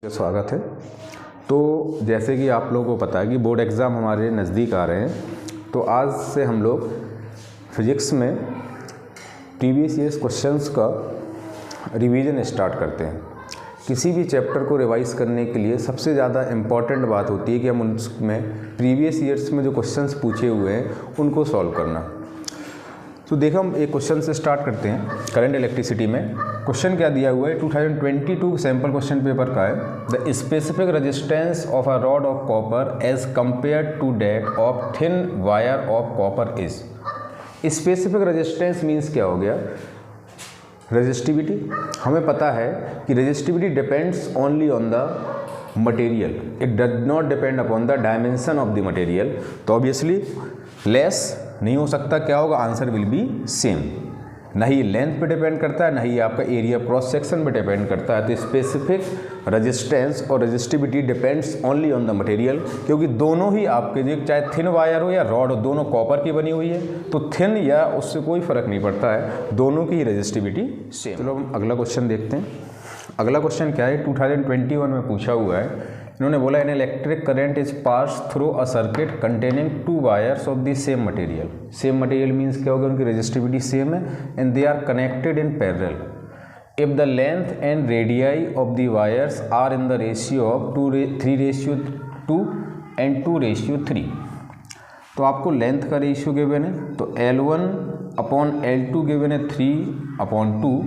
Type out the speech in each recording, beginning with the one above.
स्वागत है। तो जैसे कि आप लोगों को पता है कि बोर्ड एग्ज़ाम हमारे नज़दीक आ रहे हैं, तो आज से हम लोग फिज़िक्स में प्रीवियस ईयर्स क्वेश्चंस का रिवीजन स्टार्ट करते हैं। किसी भी चैप्टर को रिवाइज करने के लिए सबसे ज़्यादा इम्पॉर्टेंट बात होती है कि हम उसमें प्रीवियस ईयर्स में जो क्वेश्चंस पूछे हुए हैं उनको सॉल्व करना। तो देखो हम एक क्वेश्चन से स्टार्ट करते हैं। करंट इलेक्ट्रिसिटी में क्वेश्चन क्या दिया हुआ है, 2022 सैम्पल क्वेश्चन पेपर का है। The specific resistance of a rod of copper as compare to that of thin wire of copper is. Specific resistance means क्या हो गया, रेजिस्टिविटी। हमें पता है कि resistivity depends only on the material, it does not depend upon the dimension of the material. तो obviously less नहीं हो सकता, क्या होगा, आंसर विल बी सेम। ना ही लेंथ पे डिपेंड करता है, ना ही आपका एरिया क्रॉस सेक्शन पे डिपेंड करता है। तो स्पेसिफिक रेजिस्टेंस और resistivity depends only on the material, क्योंकि दोनों ही आपके जो चाहे थिन वायर हो या रॉड हो, दोनों कॉपर की बनी हुई है, तो थिन या उससे कोई फ़र्क नहीं पड़ता है, दोनों की ही रेजिस्टिविटी सेम। चलो हम अगला क्वेश्चन देखते हैं। अगला क्वेश्चन क्या है, 2021 में पूछा हुआ है। इन्होंने बोला an electric current is pass through a circuit containing two wires of the same material. Same material means क्या होगा, उनकी रेजिस्टिविटी सेम है and they are connected in parallel if the length and radii of the wires are in the ratio of 3:2 and 2:3। तो आपको length का ratio given है, तो L1/L2 given है 3/2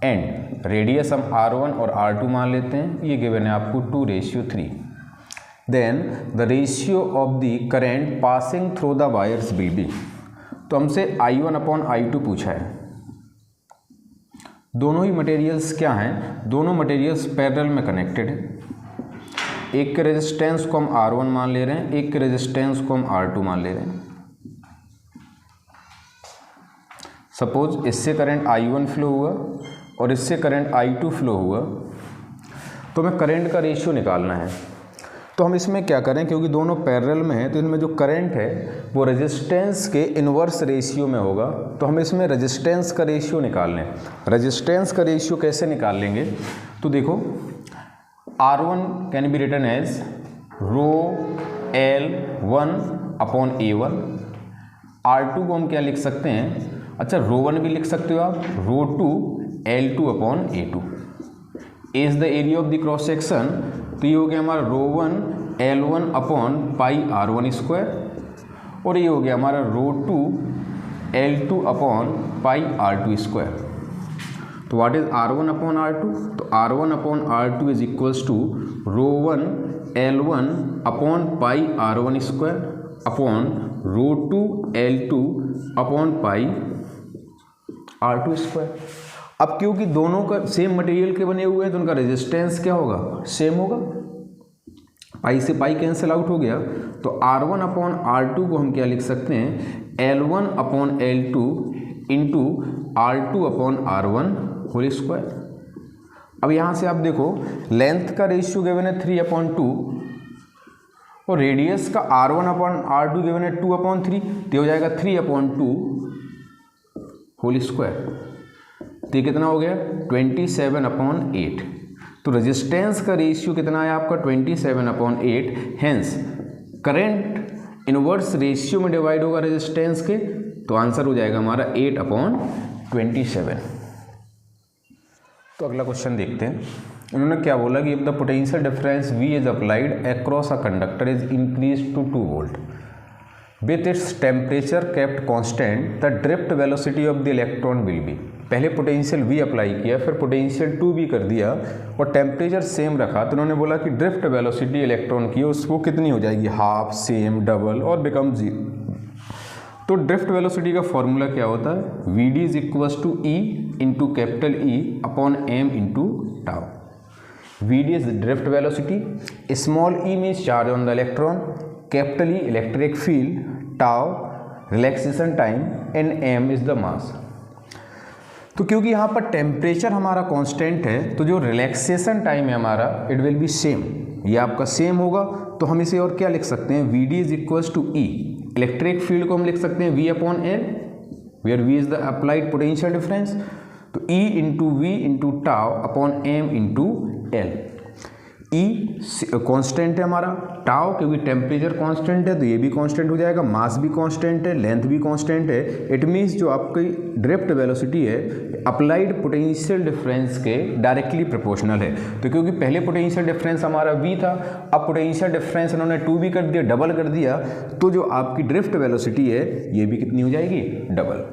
एंड रेडियस हम R1 और R2 मान लेते हैं, ये गिवन है आपको 2:3। Then the ratio of the current passing through the wires will be. तो हमसे I1/I2 पूछा है। दोनों ही मटेरियल्स क्या हैं, दोनों मटेरियल्स पैरेलल में कनेक्टेड है। एक के रेजिस्टेंस को हम R1 मान ले रहे हैं, एक के रेजिस्टेंस को हम R2 मान ले रहे हैं। सपोज इससे करंट I1 फ्लो हुआ और इससे करंट I2 फ्लो हुआ, तो हमें करंट का रेशियो निकालना है। तो हम इसमें क्या करें, क्योंकि दोनों पैरेलल में हैं, तो इनमें जो करंट है वो रेजिस्टेंस के इन्वर्स रेशियो में होगा। तो हम इसमें रेजिस्टेंस का रेशियो निकाल लें। रेजिस्टेंस का रेशियो कैसे निकाल लेंगे, तो देखो R1 can be written as ρL1/A1। R2 को हम क्या लिख सकते हैं, अच्छा ρ1 भी लिख सकते हो आप, ρ2L2/A2 is the area of the cross section. तो ये हो गया हमारा ρ1L1/πR1² और ये हो गया हमारा ρ2L2/πR2²। तो व्हाट इज R1/R2, तो R1/R2 is equals to ρ1L1/πR1² upon ρ2L2/πR2²। अब क्योंकि दोनों का सेम मटेरियल के बने हुए हैं, तो उनका रेजिस्टेंस क्या होगा, सेम होगा। पाई से पाई कैंसिल आउट हो गया, तो R1/R2 को हम क्या लिख सकते हैं, L1/L2 इंटू R2/R1² अब यहाँ से आप देखो लेंथ का रेशियो गिवन है 3/2 और रेडियस का R1/R2 गिवन है 2/3, तो हो जाएगा 3/2²। तो ये कितना हो गया, 27/8। तो रेजिस्टेंस का रेशियो कितना है आपका, 27/8। हेंस करंट इनवर्स रेशियो में डिवाइड होगा रेजिस्टेंस के, तो आंसर हो जाएगा हमारा 8/27। तो अगला क्वेश्चन देखते हैं। उन्होंने क्या बोला कि if the potential difference V is applied across a conductor is increase to 2 volt with its temperature kept constant the drift velocity of the electron will be. पहले पोटेंशियल V अप्लाई किया, फिर potential 2 भी कर दिया और temperature same रखा, तो उन्होंने बोला कि ड्रिफ्ट वेलोसिटी इलेक्ट्रॉन की उसको कितनी हो जाएगी, हाफ, सेम, डबल और बिकम 0। तो ड्रिफ्ट वेलोसिटी का फॉर्मूला क्या होता है, VD is equals to E into capital E upon M into tau. VD is drift velocity, small e means charge on the electron, capital E electric field, tau relaxation time and M is the mass. तो क्योंकि यहाँ पर temperature हमारा constant है, तो जो relaxation time है हमारा इट विल बी सेम, ये आपका सेम होगा। तो हम इसे और क्या लिख सकते हैं, VD is equals to E, electric field को हम लिख सकते हैं V/L, where V is the applied potential difference, तो E into V into tau upon M into L। E constant है हमारा, टाउ क्योंकि टेम्परेचर कांस्टेंट है तो ये भी कांस्टेंट हो जाएगा, मास भी कांस्टेंट है, लेंथ भी कांस्टेंट है। इट मीन्स जो आपकी ड्रिफ्ट वेलोसिटी है अप्लाइड पोटेंशियल डिफरेंस के डायरेक्टली प्रोपोर्शनल है। तो क्योंकि पहले पोटेंशियल डिफरेंस हमारा v था, अब पोटेंशियल डिफरेंस इन्होंने 2v कर दिया, डबल कर दिया, तो जो आपकी ड्रिफ्ट वेलोसिटी है ये भी कितनी हो जाएगी, डबल।